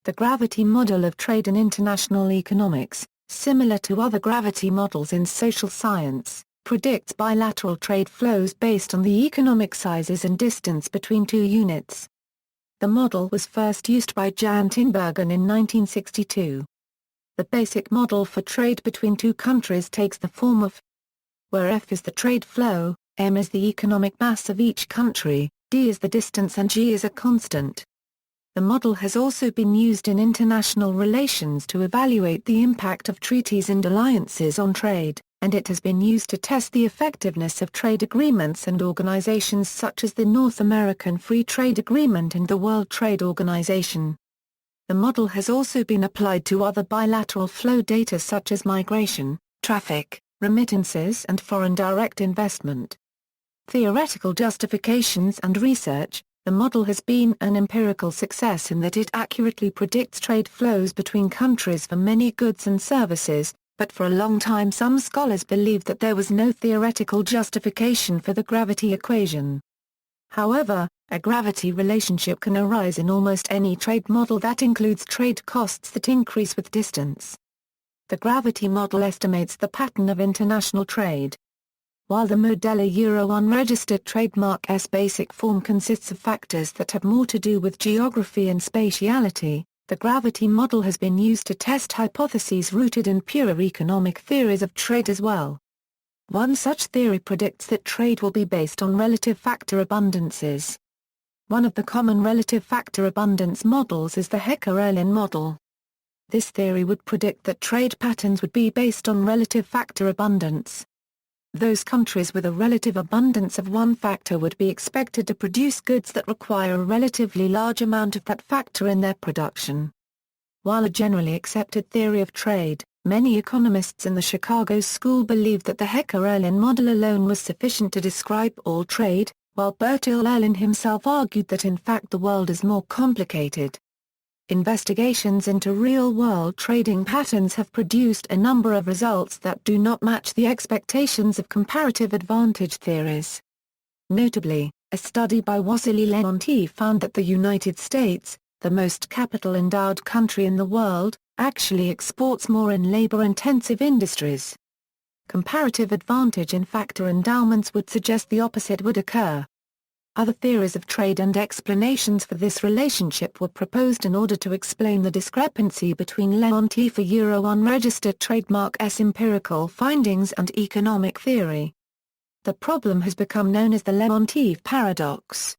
The gravity model of trade in international economics, similar to other gravity models in social science, predicts bilateral trade flows based on the economic sizes and distance between two units. The model was first used by Jan Tinbergen in 1962. The basic model for trade between two countries takes the form of where F is the trade flow, M is the economic mass of each country, D is the distance and G is a constant. The model has also been used in international relations to evaluate the impact of treaties and alliances on trade, and it has been used to test the effectiveness of trade agreements and organizations such as the North American Free Trade Agreement and the World Trade Organization. The model has also been applied to other bilateral flow data such as migration, traffic, remittances and foreign direct investment. Theoretical justifications and research. The model has been an empirical success in that it accurately predicts trade flows between countries for many goods and services, but for a long time some scholars believed that there was no theoretical justification for the gravity equation. However, a gravity relationship can arise in almost any trade model that includes trade costs that increase with distance. The gravity model estimates the pattern of international trade. While the Modella Euro unregistered trademark S basic form consists of factors that have more to do with geography and spatiality, the gravity model has been used to test hypotheses rooted in pure economic theories of trade as well. One such theory predicts that trade will be based on relative factor abundances. One of the common relative factor abundance models is the Hecker-Erlin model. This theory would predict that trade patterns would be based on relative factor abundance. Those countries with a relative abundance of one factor would be expected to produce goods that require a relatively large amount of that factor in their production. While a generally accepted theory of trade, many economists in the Chicago School believed that the Hecker-Erlin model alone was sufficient to describe all trade, while Bertil Erlin himself argued that in fact the world is more complicated. Investigations into real-world trading patterns have produced a number of results that do not match the expectations of comparative advantage theories. Notably, a study by Wassily Leontief found that the United States, the most capital-endowed country in the world, actually exports more in labor-intensive industries. Comparative advantage in factor endowments would suggest the opposite would occur. Other theories of trade and explanations for this relationship were proposed in order to explain the discrepancy between Leontief Euro unregistered trademark S empirical findings and economic theory. The problem has become known as the Leontief paradox.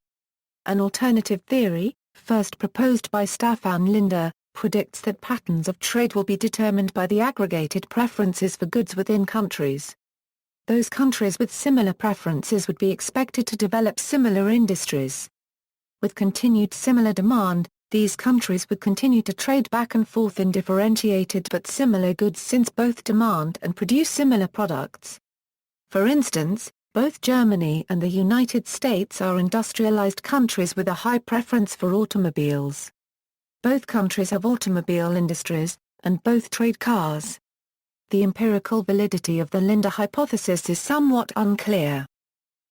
An alternative theory, first proposed by Staffan Linder, predicts that patterns of trade will be determined by the aggregated preferences for goods within countries. Those countries with similar preferences would be expected to develop similar industries. With continued similar demand, these countries would continue to trade back and forth in differentiated but similar goods since both demand and produce similar products. For instance, both Germany and the United States are industrialized countries with a high preference for automobiles. Both countries have automobile industries, and both trade cars. The empirical validity of the Linder hypothesis is somewhat unclear.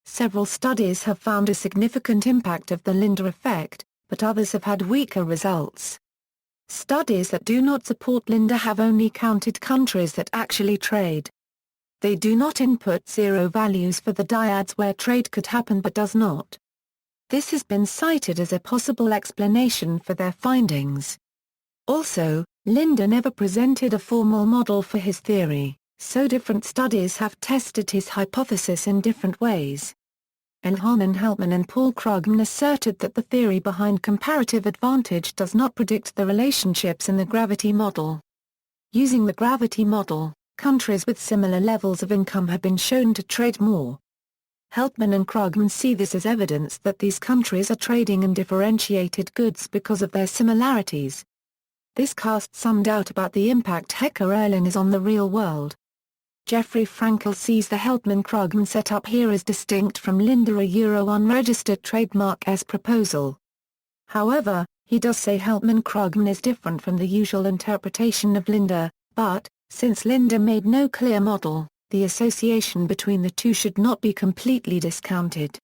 Several studies have found a significant impact of the Linder effect, but others have had weaker results. Studies that do not support Linder have only counted countries that actually trade. They do not input zero values for the dyads where trade could happen but does not. This has been cited as a possible explanation for their findings. Also, Linder never presented a formal model for his theory, so different studies have tested his hypothesis in different ways. Elhanan Heltman and Paul Krugman asserted that the theory behind comparative advantage does not predict the relationships in the gravity model. Using the gravity model, countries with similar levels of income have been shown to trade more. Heltman and Krugman see this as evidence that these countries are trading in differentiated goods because of their similarities. This casts some doubt about the impact Hecker-Erlin is on the real world. Jeffrey Frankel sees the Heltman-Krugman setup here as distinct from Linder Euro unregistered trademark S proposal. However, he does say Heltman-Krugman is different from the usual interpretation of Linder, but, since Linder made no clear model, the association between the two should not be completely discounted.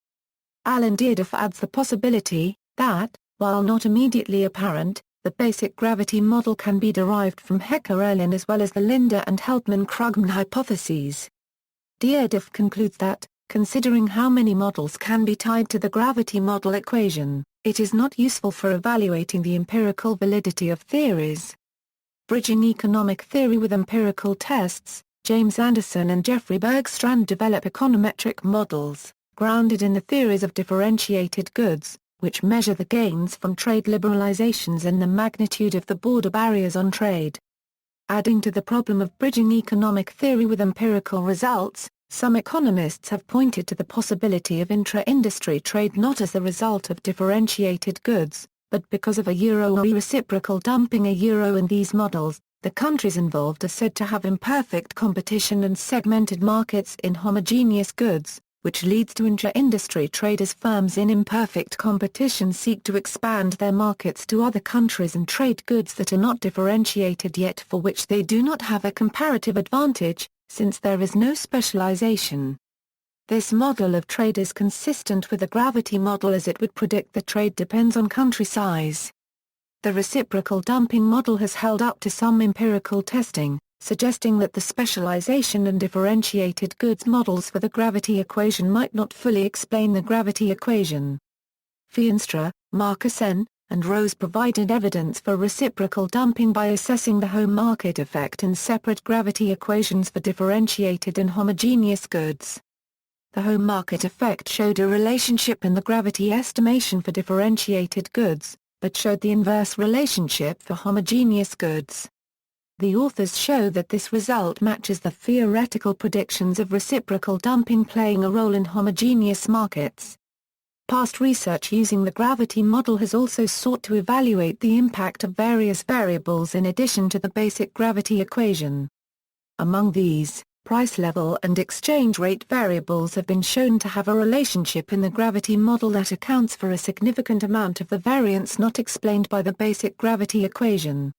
Alan Dearduff adds the possibility that, while not immediately apparent, the basic gravity model can be derived from Hecker-Erlin as well as the Linder and Helpman-Krugman hypotheses. Dyadev concludes that, considering how many models can be tied to the gravity model equation, it is not useful for evaluating the empirical validity of theories. Bridging economic theory with empirical tests, James Anderson and Jeffrey Bergstrand develop econometric models, grounded in the theories of differentiated goods, which measure the gains from trade liberalizations and the magnitude of the border barriers on trade. Adding to the problem of bridging economic theory with empirical results, some economists have pointed to the possibility of intra-industry trade not as the result of differentiated goods, but because of or reciprocal dumping in these models. The countries involved are said to have imperfect competition and segmented markets in homogeneous goods, which leads to intra-industry trade as firms in imperfect competition seek to expand their markets to other countries and trade goods that are not differentiated yet for which they do not have a comparative advantage, since there is no specialization. This model of trade is consistent with the gravity model as it would predict that trade depends on country size. The reciprocal dumping model has held up to some empirical testing, suggesting that the specialization and differentiated goods models for the gravity equation might not fully explain the gravity equation. Feenstra, Markussen, and Rose provided evidence for reciprocal dumping by assessing the home market effect in separate gravity equations for differentiated and homogeneous goods. The home market effect showed a relationship in the gravity estimation for differentiated goods, but showed the inverse relationship for homogeneous goods. The authors show that this result matches the theoretical predictions of reciprocal dumping playing a role in homogeneous markets. Past research using the gravity model has also sought to evaluate the impact of various variables in addition to the basic gravity equation. Among these, price level and exchange rate variables have been shown to have a relationship in the gravity model that accounts for a significant amount of the variance not explained by the basic gravity equation.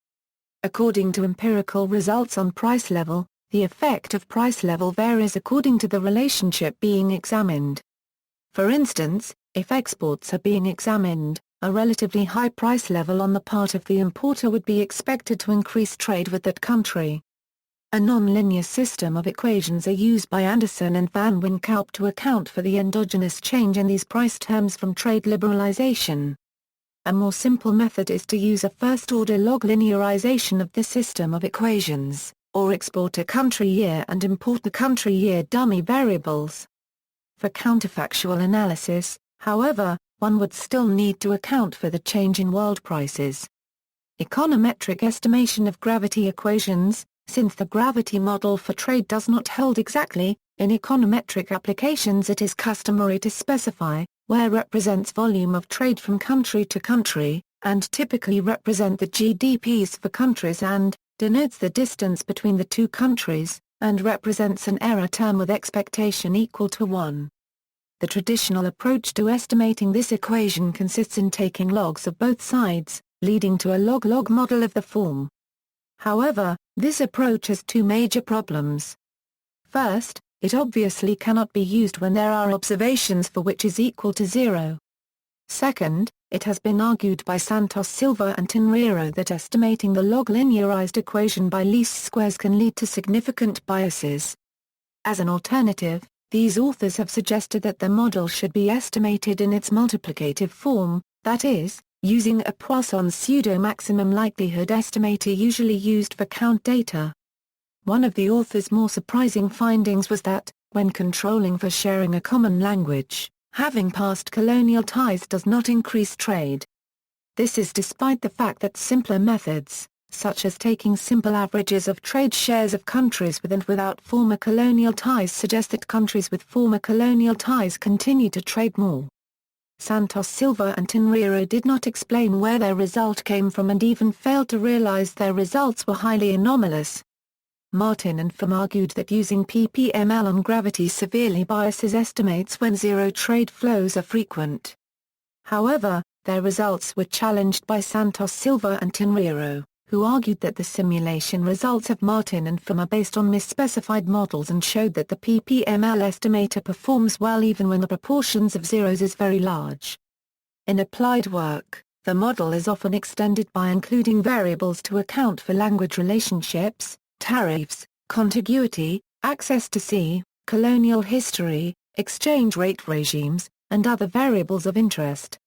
According to empirical results on price level, the effect of price level varies according to the relationship being examined. For instance, if exports are being examined, a relatively high price level on the part of the importer would be expected to increase trade with that country. A non-linear system of equations are used by Anderson and Van Winkaup to account for the endogenous change in these price terms from trade liberalization. A more simple method is to use a first-order log linearization of the system of equations, or export a country year and import the country year dummy variables. For counterfactual analysis, however, one would still need to account for the change in world prices. Econometric estimation of gravity equations. Since the gravity model for trade does not hold exactly, in econometric applications it is customary to specify, where represents volume of trade from country to country, and typically represent the GDPs for countries and, denotes the distance between the two countries, and represents an error term with expectation equal to 1. The traditional approach to estimating this equation consists in taking logs of both sides, leading to a log-log model of the form. However, this approach has two major problems. First, it obviously cannot be used when there are observations for which is equal to 0. Second, it has been argued by Santos Silva and Tinbergen that estimating the log linearized equation by least squares can lead to significant biases. As an alternative, these authors have suggested that the model should be estimated in its multiplicative form, that is, using a Poisson's pseudo-maximum likelihood estimator usually used for count data. One of the author's more surprising findings was that, when controlling for sharing a common language, having past colonial ties does not increase trade. This is despite the fact that simpler methods, such as taking simple averages of trade shares of countries with and without former colonial ties, suggest that countries with former colonial ties continue to trade more. Santos Silva and Tinbergen did not explain where their result came from and even failed to realize their results were highly anomalous. Martin and Pham argued that using ppml on gravity severely biases estimates when zero trade flows are frequent. However, their results were challenged by Santos Silva and Tinbergen, who argued that the simulation results of Martin and Pham are based on misspecified models and showed that the ppml estimator performs well even when the proportions of zeros is very large. In applied work, The model is often extended by including variables to account for language relationships, tariffs, contiguity, access to sea, colonial history, exchange rate regimes, and other variables of interest.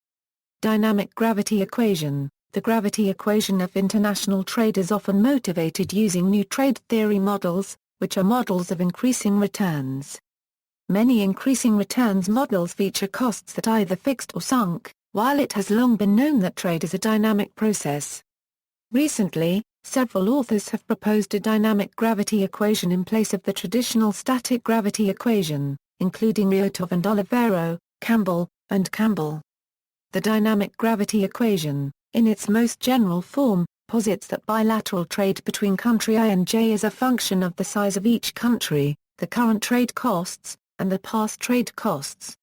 Dynamic gravity equation. The gravity equation of international trade is often motivated using new trade theory models, which are models of increasing returns. Many increasing returns models feature costs that either fixed or sunk, while it has long been known that trade is a dynamic process. Recently, several authors have proposed a dynamic gravity equation in place of the traditional static gravity equation, including Ryotov and Olivero, Campbell, and Campbell. The dynamic gravity equation, in its most general form, posits that bilateral trade between country I and J is a function of the size of each country, the current trade costs, and the past trade costs.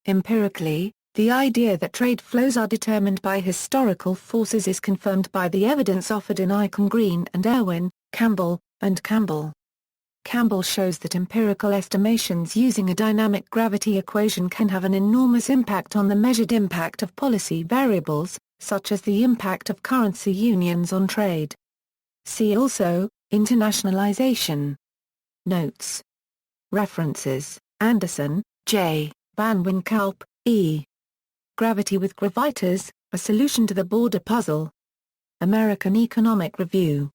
Empirically, the idea that trade flows are determined by historical forces is confirmed by the evidence offered in Icahn Green and Irwin, Campbell, and Campbell. Campbell shows that empirical estimations using a dynamic gravity equation can have an enormous impact on the measured impact of policy variables, such as the impact of currency unions on trade. See also, internationalization. Notes. References: Anderson, J., Van Winkelp, E. Gravity with Gravitas, A Solution to the Border Puzzle. American Economic Review.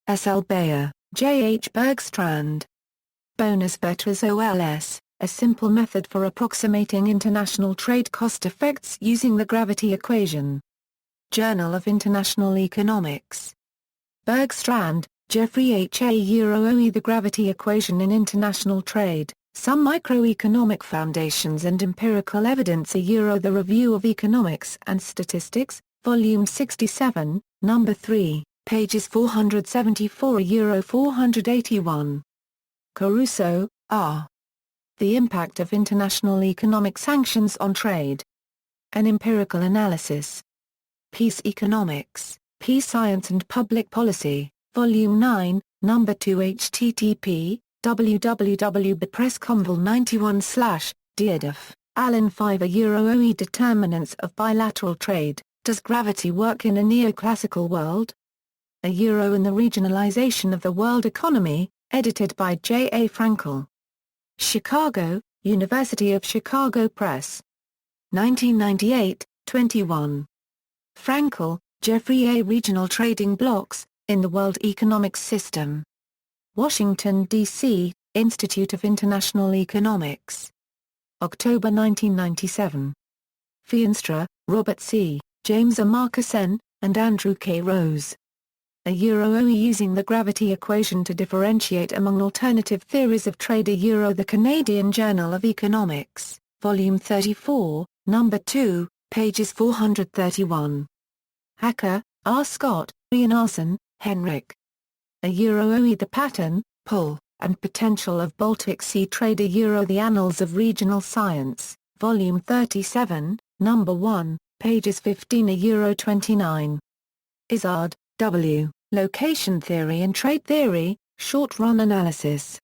S. L. Bayer, J. H. Bergstrand. Bonus Vetras OLS, A Simple Method for Approximating International Trade Cost Effects Using the Gravity Equation. Journal of International Economics. Bergstrand, Jeffrey H. A. OE The Gravity Equation in International Trade, Some Microeconomic Foundations and Empirical Evidence The Review of Economics and Statistics, Volume 67, No. 3, pages 474 481. Caruso, R. The Impact of International Economic Sanctions on Trade. An Empirical Analysis. Peace Economics, Peace Science and Public Policy, Volume 9, No. 2 http, www.bepresscomval91/ Dierdorf, Alan 5 OE Determinants of Bilateral Trade, Does Gravity Work in a Neoclassical World? A Euro in the Regionalization of the World Economy, edited by J. A. Frankel. Chicago, University of Chicago Press. 1998, 21. Frankel, Jeffrey A. Regional Trading Blocks, in the World Economic System. Washington, D.C., Institute of International Economics. October 1997. Feenstra, Robert C., James A. Marcussen, and Andrew K. Rose. A Euro Using the Gravity Equation to Differentiate Among Alternative Theories of Trade The Canadian Journal of Economics, Volume 34, No. 2, pages 431. Hacker, R. Scott, Ian Arson, Henrik. A Euro The Pattern, Pull, and Potential of Baltic Sea Trade The Annals of Regional Science, Volume 37, No. 1, pages 15 29. Izzard, W. Location Theory and Trade Theory, Short-Run Analysis.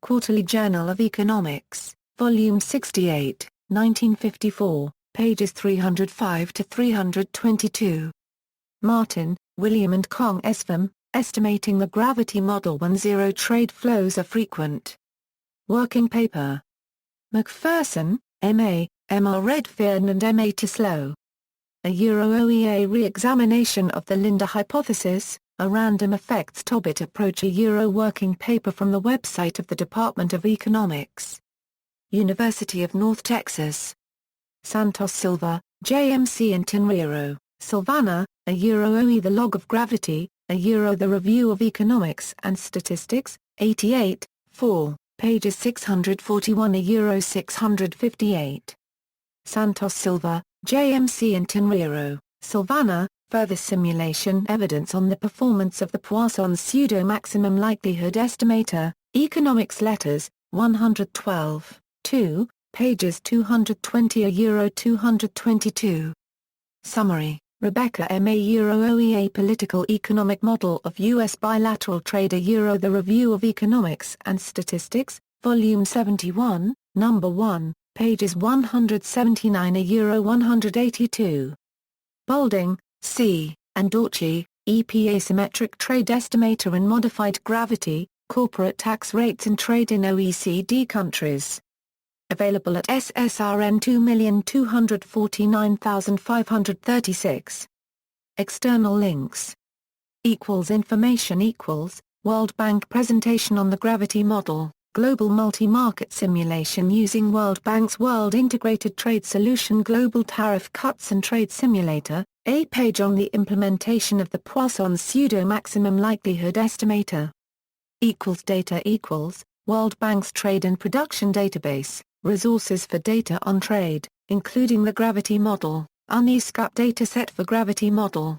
Quarterly Journal of Economics, Volume 68, 1954, pages 305 to 322. Martin, William and Kong Esfam, Estimating the Gravity Model When Zero Trade Flows Are Frequent. Working Paper. McPherson, M.A., M.R. Redfern and M.A. Tislow. A Euro OEA Re-examination of the Linder Hypothesis, a Random Effects Tobit Approach. A Euro working paper from the website of the Department of Economics. University of North Texas. Santos Silva, J.M.C. and Tinriro, Silvana, A Euro OE The Log of Gravity, A Euro The Review of Economics and Statistics, 88, 4, pages 641 A Euro 658. Santos Silva, J.M.C. and Tinriro, Silvana, Further Simulation Evidence on the Performance of the Poisson's Pseudo-Maximum Likelihood Estimator, Economics Letters, 112, 2, pages 220 A Euro 222. Summary. Rebecca M. A Euro OEA Political Economic Model of U.S. Bilateral Trade. A Euro The Review of Economics and Statistics, Volume 71, No. 1, pages 179 A Euro 182. Bolding, C., and Dorchy, EP Asymmetric Trade Estimator and Modified Gravity, Corporate Tax Rates and Trade in OECD Countries. Available at SSRN 2249536. External links. Information World Bank presentation on the gravity model, global multi-market simulation using World Bank's World Integrated Trade Solution Global Tariff Cuts and Trade Simulator, a page on the implementation of the Poisson's pseudo-maximum likelihood estimator. Data World Bank's Trade and Production Database, resources for data on trade, including the gravity model, UNISCAP dataset for gravity model.